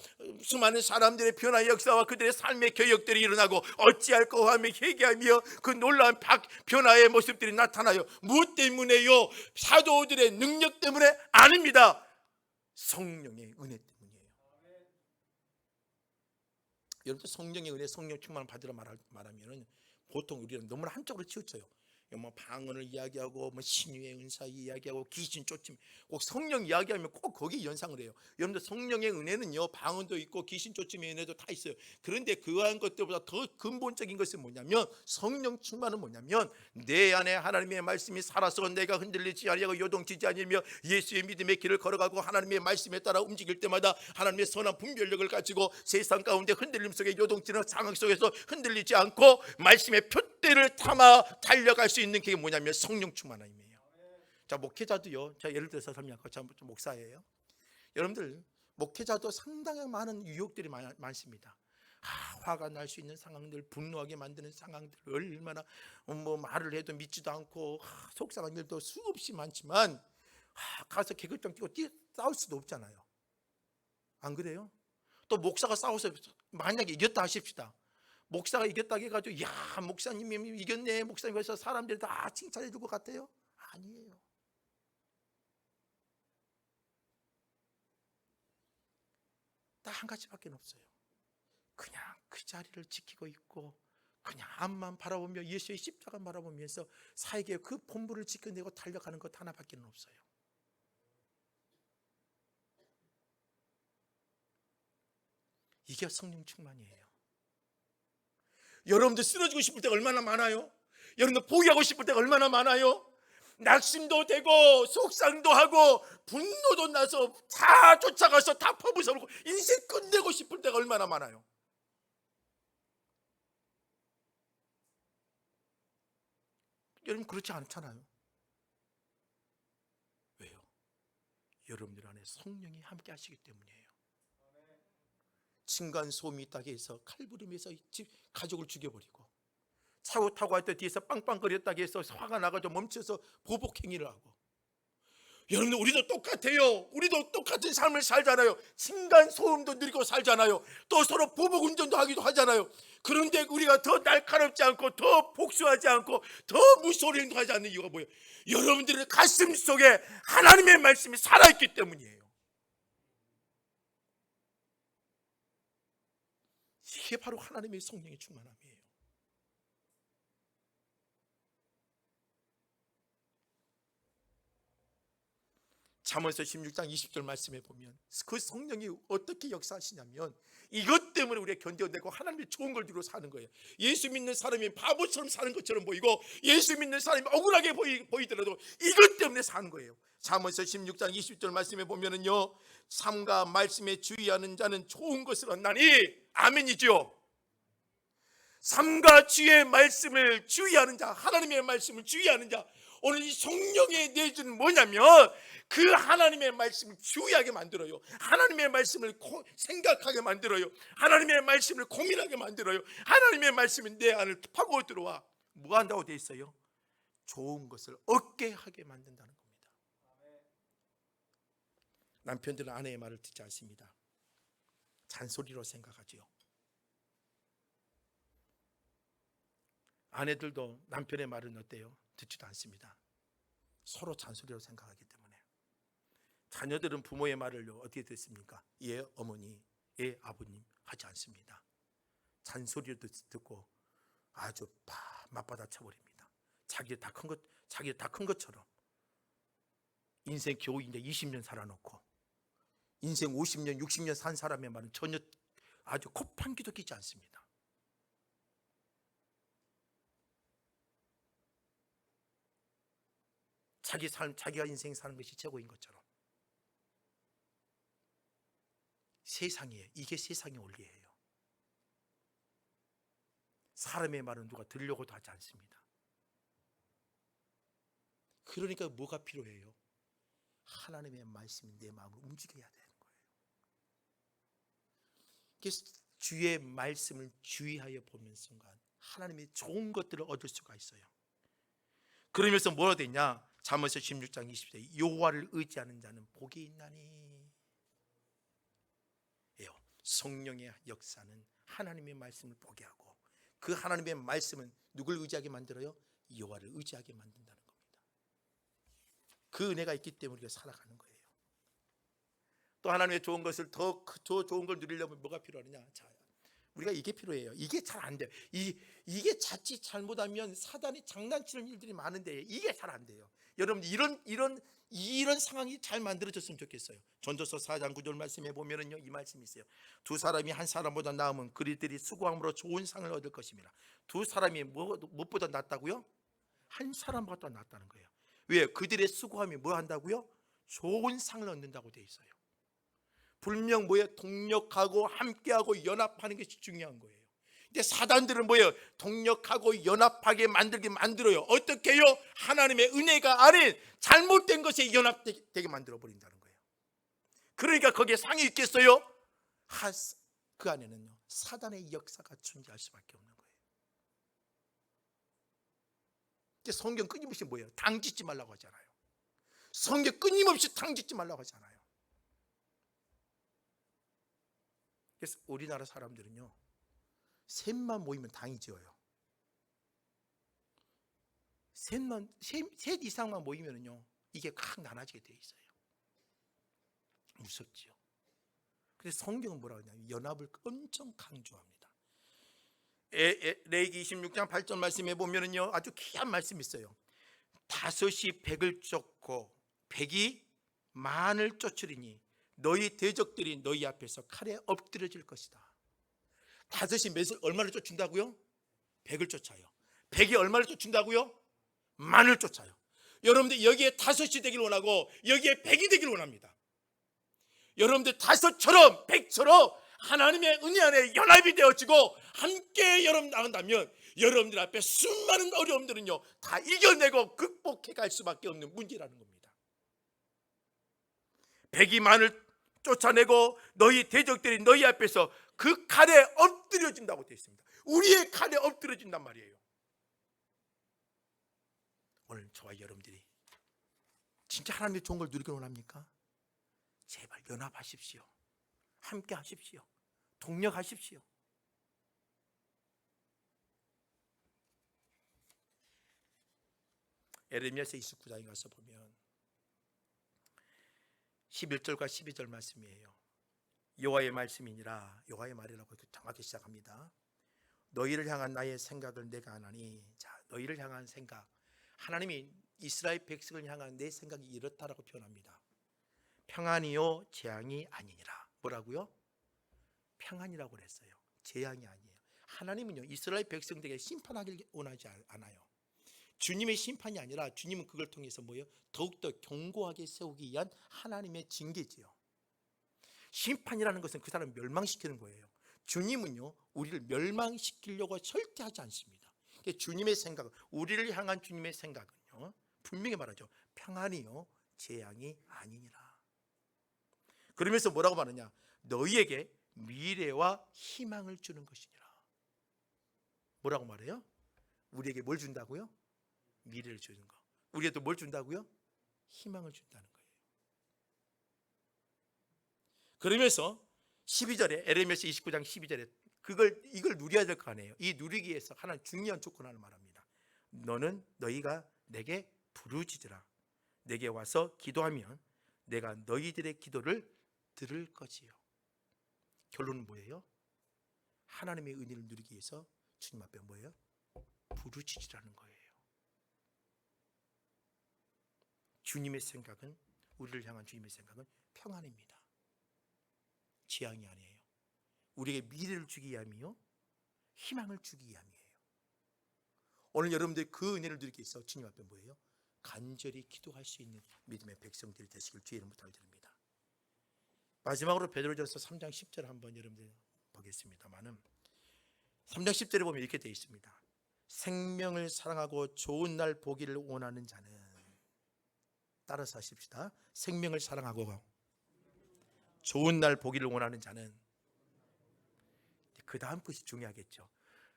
수많은 사람들의 변화의 역사와 그들의 삶의 개혁들이 일어나고 어찌할꼬 하며 회개하며 그 놀라운 변화의 모습들이 나타나요. 무엇 때문에요? 사도들의 능력 때문에 아닙니다. 성령의 은혜 때문이에요. 여러분, 성령의 은혜, 성령 충만을 받으라 말하면 보통 우리는 너무나 한쪽으로 치우쳐요. 뭐 방언을 이야기하고 뭐 신유의 은사 이야기하고 귀신 쫓임, 꼭 성령 이야기하면 꼭 거기에 연상을 해요. 여러분들 성령의 은혜는요, 방언도 있고 귀신 쫓임의 은혜도 다 있어요. 그런데 그러한 것들보다 더 근본적인 것은 뭐냐면, 성령 충만은 뭐냐면 내 안에 하나님의 말씀이 살아서 내가 흔들리지 아니하고 요동치지 아니며 예수의 믿음의 길을 걸어가고 하나님의 말씀에 따라 움직일 때마다 하나님의 선한 분별력을 가지고 세상 가운데 흔들림 속에 요동치는 상황 속에서 흔들리지 않고 말씀의 표대를 담아 달려갈 수 있는 게 뭐냐면 성령 충만함이에요. 자, 목회자도요, 자, 예를 들어서 설명할게요. 저 목사예요. 여러분들 목회자도 상당히 많은 유혹들이 많습니다. 화가 날 수 있는 상황들, 분노하게 만드는 상황들, 얼마나 뭐 말을 해도 믿지도 않고 속상한 일도 수없이 많지만 가서 계급장 끼고 싸울 수도 없잖아요. 안 그래요? 또 목사가 싸워서 만약에 이겼다 하십시다. 목사가 이겼다고 해가지고 야, 목사님이 이겼네, 목사님, 그래서 사람들이 다 칭찬해 줄 것 같아요? 아니에요. 딱 한 가지밖에 없어요. 그냥 그 자리를 지키고 있고 그냥 앞만 바라보며 예수의 십자가 바라보면서 사에게 그 본분을 지켜내고 달려가는 것 하나밖에 없어요. 이게 성령 충만이에요. 여러분들 쓰러지고 싶을 때가 얼마나 많아요. 여러분들 포기하고 싶을 때가 얼마나 많아요. 낙심도 되고 속상도 하고 분노도 나서 다 쫓아가서 다 퍼부숴버리고 인생 끝내고 싶을 때가 얼마나 많아요. 여러분 그렇지 않잖아요. 왜요? 여러분들 안에 성령이 함께 하시기 때문이에요. 층간소음이 있다고 해서 칼부림에서 가족을 죽여버리고, 차고 타고 할 때 뒤에서 빵빵거렸다고 해서 화가 나가지고 멈춰서 보복행위를 하고, 여러분들 우리도 똑같아요. 우리도 똑같은 삶을 살잖아요. 층간소음도 누리고 살잖아요. 또 서로 보복운전도 하기도 하잖아요. 그런데 우리가 더 날카롭지 않고 더 복수하지 않고 더 무소리 행동하지 않는 이유가 뭐예요? 여러분들의 가슴 속에 하나님의 말씀이 살아있기 때문이에요. 이게 바로 하나님의 성령의 충만함이에요. 잠언서 16장 20절 말씀에 보면 그 성령이 어떻게 역사하시냐면 이것 때문에 우리가 견뎌내고 하나님의 좋은 걸 누리고 사는 거예요. 예수 믿는 사람이 바보처럼 사는 것처럼 보이고 예수 믿는 사람이 억울하게 보이더라도 이것 때문에 사는 거예요. 잠언서 16장 20절 말씀에 보면은요, 삶과 말씀에 주의하는 자는 좋은 것을 얻나니, 아멘이죠. 삶과 주의 말씀을 주의하는 자, 하나님의 말씀을 주의하는 자, 오늘 이 성령의 내주는 뭐냐면 그 하나님의 말씀을 주의하게 만들어요. 하나님의 말씀을 생각하게 만들어요. 하나님의 말씀을 고민하게 만들어요. 하나님의 말씀이 내 안을 파고 들어와 뭐 한다고 돼 있어요? 좋은 것을 얻게 하게 만든다는 겁니다. 남편들은 아내의 말을 듣지 않습니다. 잔소리로 생각하지요. 아내들도 남편의 말은 어때요? 듣지도 않습니다. 서로 잔소리로 생각하기 때문에. 자녀들은 부모의 말을 어떻게 듣습니까? 예 어머니, 예 아버님 하지 않습니다. 잔소리를 듣고 아주 맞받아 쳐버립니다. 자기를 다 큰 것처럼. 인생 겨우 이제 20년 살아놓고 인생 50년 60년 산 사람의 말은 전혀 아주 콧방귀도 끼지 않습니다. 자기 삶, 자기가 인생 사는 것이 최고인 것처럼. 세상이에요. 이게 세상의 원리예요. 사람의 말은 누가 들으려고도 하지 않습니다. 그러니까 뭐가 필요해요? 하나님의 말씀이 내 마음을 움직여야 되는 거예요. 그래서 주의 말씀을 주의하여 보는 순간 하나님의 좋은 것들을 얻을 수가 있어요. 그러면서 뭐가 되냐? 잠언서 16장 20절 여호와를 의지하는 자는 복이 있나니. 성령의 역사는 하나님의 말씀을 보게 하고 그 하나님의 말씀은 누굴 의지하게 만들어요? 여호와를 의지하게 만든다는 겁니다. 그 은혜가 있기 때문에 우리가 살아가는 거예요. 또 하나님의 좋은 것을 더 좋은 걸 누리려면 뭐가 필요하느냐? 자, 우리가 이게 필요해요. 이게 잘 안 돼요. 이게 자칫 잘못하면 사단이 장난치는 일들이 많은데 이게 잘 안 돼요. 여러분 이런 상황이 잘 만들어졌으면 좋겠어요. 전도서 4장 9절 말씀에 보면은요, 이 말씀이 있어요. 두 사람이 한 사람보다 나으면 그들이 수고함으로 좋은 상을 얻을 것입니다. 두 사람이 무엇보다 낫다고요? 한 사람보다 낫다는 거예요. 왜? 그들의 수고함이 뭐 한다고요? 좋은 상을 얻는다고 돼 있어요. 분명 뭐예요? 동력하고 함께하고 연합하는 것이 중요한 거예요. 근데 사단들은 뭐예요? 동력하고 연합하게 만들어요. 어떻게 해요? 하나님의 은혜가 아닌 잘못된 것에 연합되게 만들어 버린다는 거예요. 그러니까 거기에 상이 있겠어요? 그 안에는요, 사단의 역사가 존재할 수밖에 없는 거예요. 근데 성경 끊임없이 뭐예요? 당짓지 말라고 하잖아요. 성경 끊임없이 당짓지 말라고 하잖아요. 그래서 우리나라 사람들은요, 셋만 모이면 당이 지어요. 셋 이상만 모이면요, 이게 확 나눠지게 돼 있어요. 무섭지요. 그래서 성경은 뭐라고 하냐면 연합을 엄청 강조합니다. 레위기 26장 8절 말씀에 보면은요, 아주 귀한 말씀이 있어요. 5이 100을 쫓고 100이 만을 쫓으리니 너희 대적들이 너희 앞에서 칼에 엎드려질 것이다. 5이 얼마를 쫓는다고요? 100을 쫓아요. 100이 얼마를 쫓는다고요? 만을 쫓아요. 여러분들 여기에 5이 되길 원하고 여기에 100이 되길 원합니다. 여러분들 5처럼 100처럼 하나님의 은혜 안에 연합이 되어지고 함께 여러분 나간다면 여러분들 앞에 수많은 어려움들은요 다 이겨내고 극복해 갈 수밖에 없는 문제라는 겁니다. 100이 만을 쫓아내고 너희 대적들이 너희 앞에서 그 칼에 엎드려진다고 되어 있습니다. 우리의 칼에 엎드려진단 말이에요. 오늘 저와 여러분들이 진짜 하나님의 좋은 걸 누리기 원합니까? 제발 연합하십시오. 함께 하십시오. 동력하십시오. 에레미야서 29장에 가서 보면 11절과 12절 말씀이에요. 여호와의 말씀이니라, 여호와의 말이라고 정확히 시작합니다. 너희를 향한 나의 생각을 내가 아나니. 자, 너희를 향한 생각, 하나님이 이스라엘 백성을 향한 내 생각이 이렇다라고 표현합니다. 평안이요 재앙이 아니니라. 뭐라고요? 평안이라고 그랬어요. 재앙이 아니에요. 하나님은요 이스라엘 백성들에게 심판하길 원하지 않아요. 주님의 심판이 아니라 주님은 그걸 통해서 뭐예요? 더욱더 견고하게 세우기 위한 하나님의 징계지요. 심판이라는 것은 그 사람을 멸망시키는 거예요. 주님은요 우리를 멸망시키려고 절대 하지 않습니다. 주님의 생각, 우리를 향한 주님의 생각은요 분명히 말하죠. 평안이요 재앙이 아니니라. 그러면서 뭐라고 말하냐? 너희에게 미래와 희망을 주는 것이니라. 뭐라고 말해요? 우리에게 뭘 준다고요? 미래를 주는 거. 우리에게도 뭘 준다고요? 희망을 준다는 거예요. 그러면서 12절에 에레미야서 29장 12절에 이걸 누려야 될 거 아니에요. 이 누리기 위해서 하나님 중요한 조건을 말합니다. 너희가 내게 부르짖으라. 내게 와서 기도하면 내가 너희들의 기도를 들을 것이요. 결론은 뭐예요? 하나님의 은혜를 누리기 위해서 주님 앞에 뭐예요? 부르짖으라는 거예요. 주님의 생각은, 우리를 향한 주님의 생각은 평안입니다. 재앙이 아니에요. 우리에게 미래를 주기 위함이요 희망을 주기 위함이에요. 오늘 여러분들 그 은혜를 누리기 위해서 주님 앞에 뭐예요? 간절히 기도할 수 있는 믿음의 백성들이 되시길 주의 이름으로 부탁드립니다. 마지막으로 베드로전서 3장 10절 한번 여러분들 보겠습니다만은 3장 10절에 보면 이렇게 되어 있습니다. 생명을 사랑하고 좋은 날 보기를 원하는 자는, 따라서 하십시다. 생명을 사랑하고 좋은 날 보기를 원하는 자는, 그 다음 것이 중요하겠죠.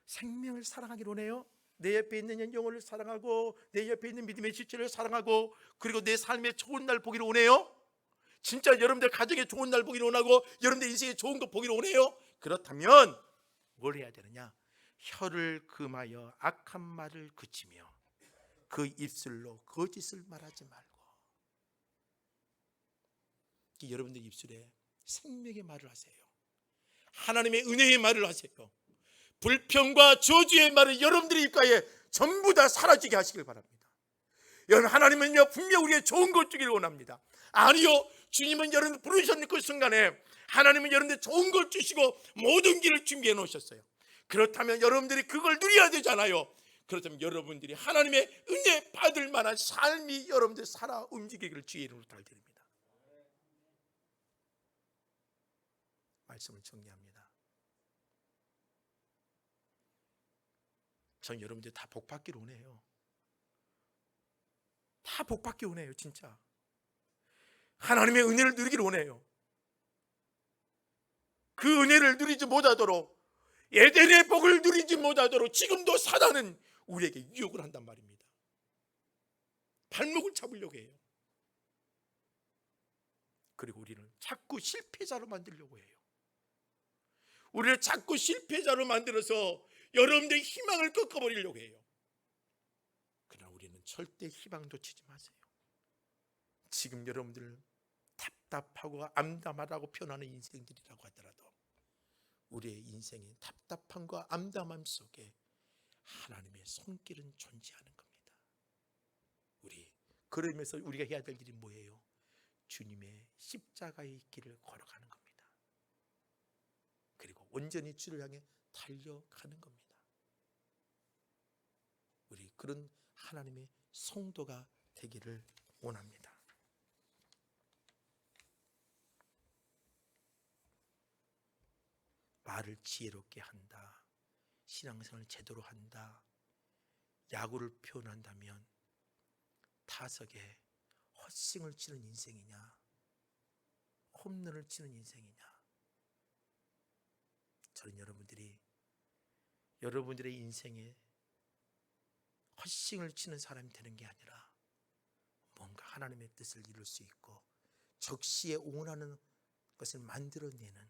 생명을 사랑하기를 원해요. 내 옆에 있는 영혼을 사랑하고 내 옆에 있는 믿음의 지체를 사랑하고 그리고 내 삶의 좋은 날 보기를 원해요. 진짜 여러분들 가정에 좋은 날 보기를 원하고 여러분들 인생에 좋은 것 보기를 원해요. 그렇다면 뭘 해야 되느냐? 혀를 금하여 악한 말을 그치며 그 입술로 거짓을 말하지 말고. 여러분들 입술에 생명의 말을 하세요. 하나님의 은혜의 말을 하세요. 불평과 저주의 말을 여러분들의 입가에 전부 다 사라지게 하시길 바랍니다. 여러분, 하나님은요 분명 우리의 좋은 것 주기를 원합니다. 아니요, 주님은 여러분들 부르셨는 그 순간에 하나님은 여러분들 좋은 걸 주시고 모든 길을 준비해 놓으셨어요. 그렇다면 여러분들이 그걸 누려야 되잖아요. 그렇다면 여러분들이 하나님의 은혜 받을 만한 삶이 여러분들 살아 움직이기를 주의 이름으로 부탁드립니다. 말씀을 정리합니다. 전 여러분들 다 복받기를 원해요. 다 복받기 원해요. 진짜 하나님의 은혜를 누리기를 원해요. 그 은혜를 누리지 못하도록, 에덴의 복을 누리지 못하도록 지금도 사단은 우리에게 유혹을 한단 말입니다. 발목을 잡으려고 해요. 그리고 우리는 자꾸 실패자로 만들려고 해요. 우리를 자꾸 실패자로 만들어서 여러분들의 희망을 꺾어버리려고 해요. 그러나 우리는 절대 희망 놓치지 마세요. 지금 여러분들 답답하고 암담하다고 표현하는 인생들이라고 하더라도 우리의 인생의 답답함과 암담함 속에 하나님의 손길은 존재하는 겁니다. 그러면서 우리가 해야 될 일이 뭐예요? 주님의 십자가의 길을 걸어가는 겁니다. 그리고 온전히 주를 향해 달려가는 겁니다. 그런 하나님의 성도가 되기를 원합니다. 말을 지혜롭게 한다, 신앙생활을 제대로 한다, 야구를 표현한다면 타석에 헛스윙을 치는 인생이냐, 홈런을 치는 인생이냐? 저는 여러분들의 인생에 헛스윙을 치는 사람이 되는 게 아니라 뭔가 하나님의 뜻을 이룰 수 있고 적시에 응원하는 것을 만들어내는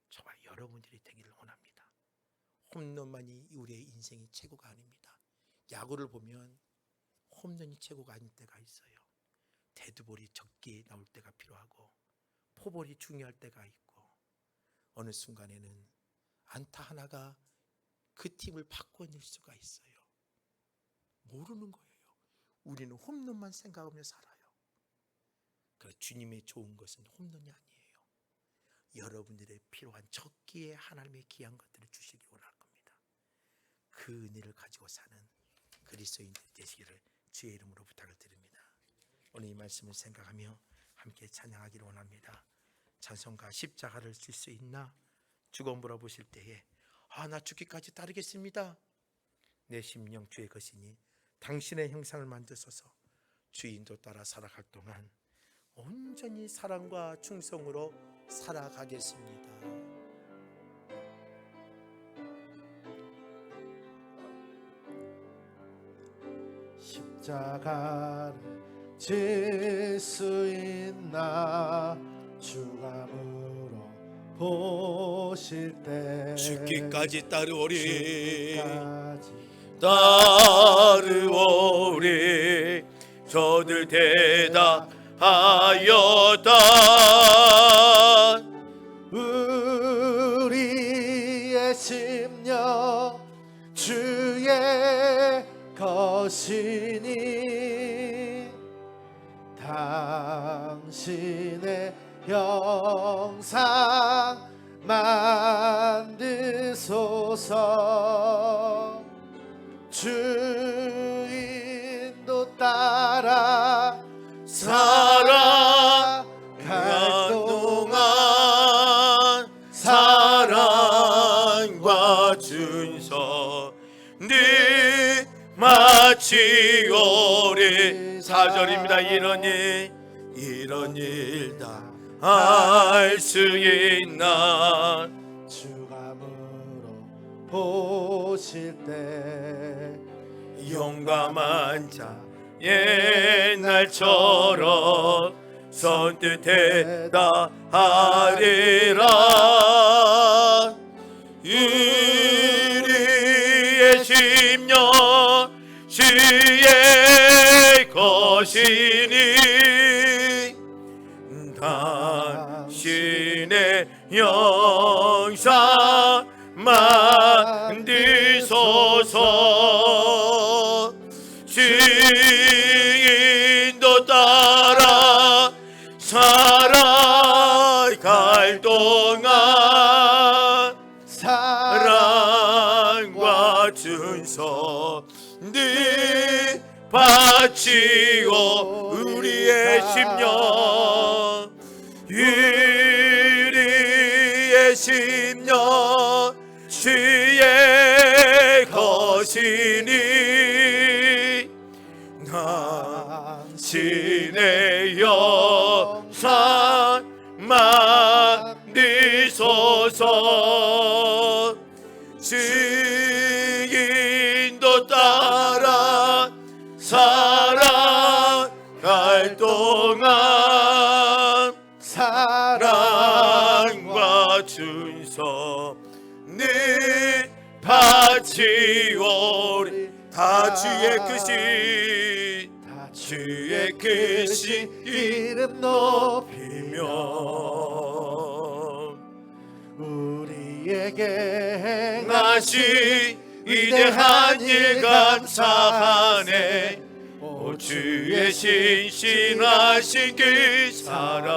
정말 여러분들이 되기를 원합니다. 홈런만이 우리의 인생이 최고가 아닙니다. 야구를 보면 홈런이 최고가 아닐 때가 있어요. 데드볼이 적게 나올 때가 필요하고 포볼이 중요할 때가 있고, 어느 순간에는 안타 하나가 그 팀을 바꿔낼 수가 있어요. 모르는 거예요. 우리는 홈런만 생각하며 살아요. 그러나 주님의 좋은 것은 홈런이 아니에요. 여러분들의 필요한 적기에 하나님의 귀한 것들을 주시기 원할 겁니다. 그 은혜를 가지고 사는 그리스도인들이 되시기를 주의 이름으로 부탁을 드립니다. 오늘 이 말씀을 생각하며 함께 찬양하기를 원합니다. 찬송가 십자가를 질 수 있나? 죽어 물어보실 때에 나 죽기까지 따르겠습니다. 내 심령 주의 것이니 당신의 형상을 만드소서. 주인도 따라 살아갈 동안 온전히 사랑과 충성으로 살아가겠습니다. 십자가를 질 수 있나? 주감으로 보실 때 죽기까지 따르오리, 따르오리. 저들 대답하였다. 우리의 심령 주의 것이니 당신의 형상 만드소서. 주인도 따라 살아갈 동안 사랑과 준서 네 마치오리. 4절입니다. 이런 일 다 할 수 있나? 주감으로 보실 때 용감한 자 옛날처럼 선뜻 대답하리라. 우리의 심령 주의 것이니 당신의 형상 만드소서. 주인도 따라 살아갈 동안 사랑과 준서 네 바치고 우리의 심령 우리의 심령 주의 것이니 당신의 형상 만드소서. 주인도 따라 살아갈 동안 사랑과 준서 네 바치오리. 다 주의 크신 이름 높이며 우리에게 행하신 위대한 일 감사하네. 오 주의 신실하신 그 사랑.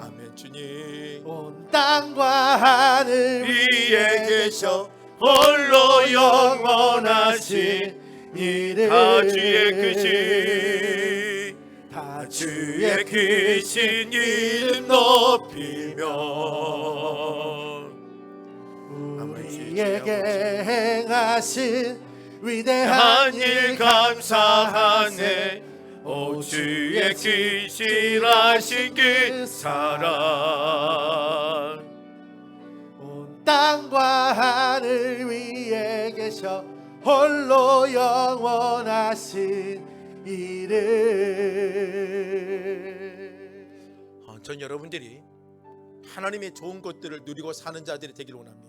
아멘. 주님 온 땅과 하늘 위에 계셔 홀로 영원하신 이름 다주의 크신 다주의 크신 이름 높이며 우리에게 행하신 한 위대한 일 감사하네. 오 주의 크신하신 그 사랑 온 땅과 하늘 위에 계셔 홀로 영원하신 이름. 전 여러분들이 하나님의 좋은 것들을 누리고 사는 자들이 되기를 원합니다.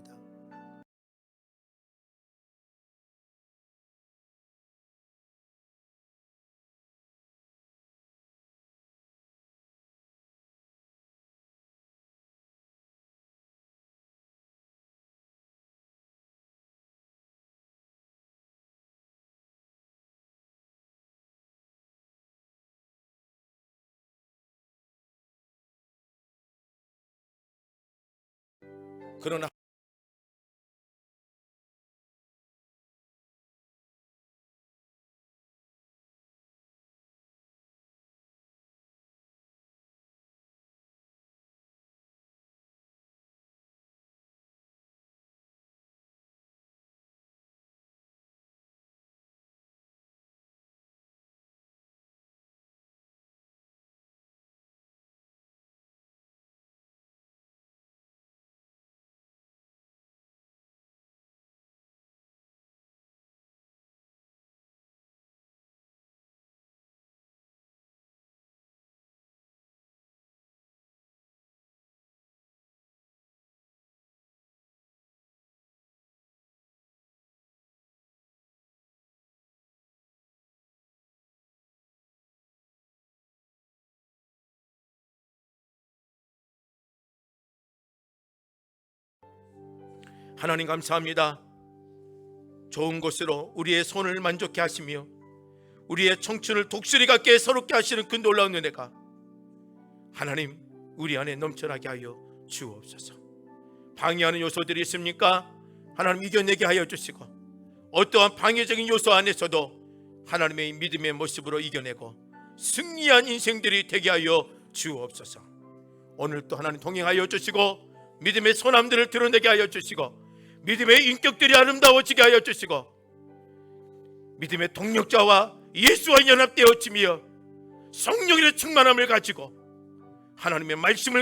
그러나 하나님 감사합니다. 좋은 것으로 우리의 손을 만족케 하시며 우리의 청춘을 독수리 같게 서럽게 하시는 그 놀라운 은혜가 하나님 우리 안에 넘쳐나게 하여 주옵소서. 방해하는 요소들이 있습니까? 하나님 이겨내게 하여 주시고 어떠한 방해적인 요소 안에서도 하나님의 믿음의 모습으로 이겨내고 승리한 인생들이 되게 하여 주옵소서. 오늘 또 하나님 동행하여 주시고 믿음의 소남들을 드러내게 하여 주시고 믿음의 인격들이 아름다워지게 하여 주시고 믿음의 동력자와 예수와 연합되어지며 성령의 충만함을 가지고 하나님의 말씀을